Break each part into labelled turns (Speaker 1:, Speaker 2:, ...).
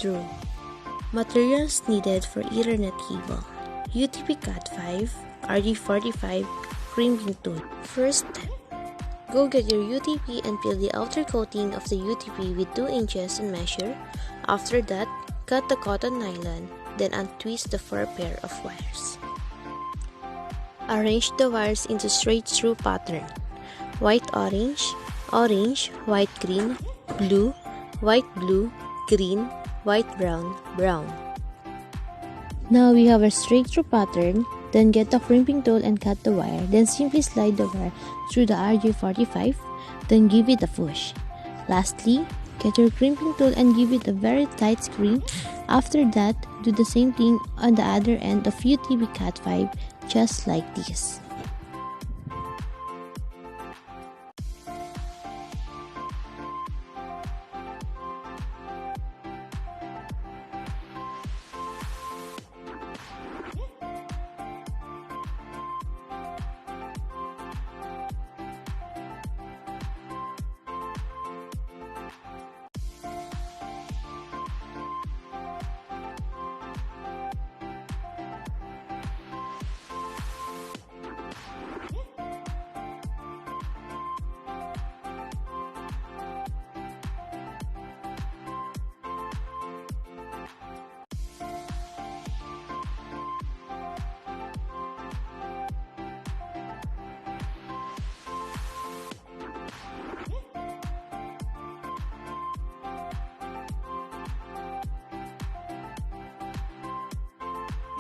Speaker 1: true. Materials needed for Ethernet cable: UTP Cat5, RJ45, crimping tool. First step: go get your UTP and peel the outer coating of the UTP with 2 inches and measure. After that, cut the cotton nylon, then untwist the 4 pair of wires. Arrange the wires into straight through pattern: white-orange, orange, white-green, blue, white-blue, green, white-brown, brown. Now we have a straight through pattern. Then get the crimping tool and cut the wire. Then simply slide the wire through the RJ45. Then give it a push. Lastly, get your crimping tool and give it a very tight screw. After that, do the same thing on the other end of UTP Cat5, just like this.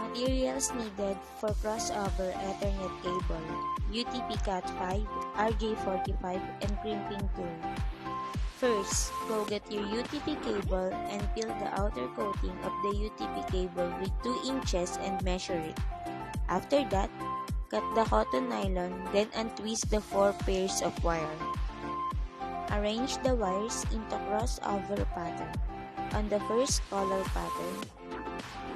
Speaker 1: Materials needed for crossover Ethernet cable: UTP Cat5, RJ45, and crimping tool. First, go get your UTP cable and peel the outer coating of the UTP cable with 2 inches and measure it. After that, cut the cotton nylon, then untwist the 4 pairs of wire. Arrange the wires into crossover pattern. On the first color pattern,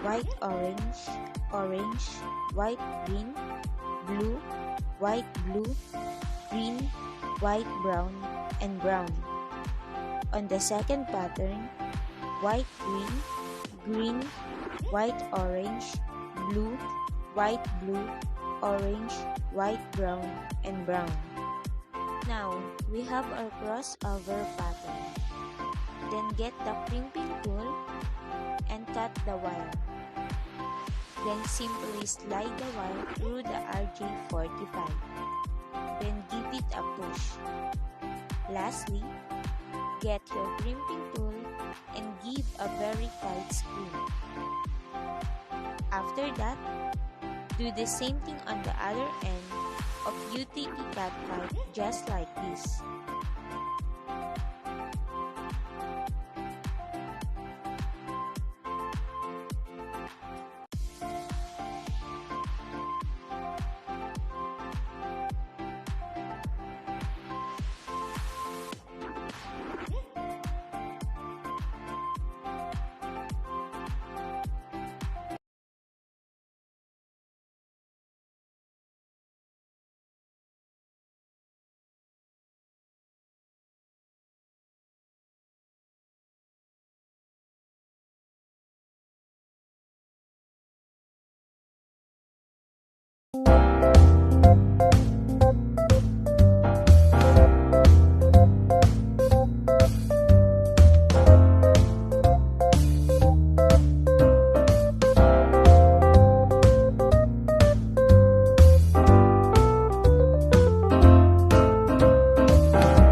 Speaker 1: white-orange, orange, white-green, blue, white-blue, green, white-brown, and brown. On the second pattern, white-green, green, white-orange, blue, white-blue, orange, white-brown, and brown. Now, we have our crossover pattern. Then get the crimping tool and cut the wire. Then simply slide the wire through the RJ45. Then give it a push. Lastly, get your crimping tool and give a very tight screw. After that, do the same thing on the other end of UTP Cat5, just like this.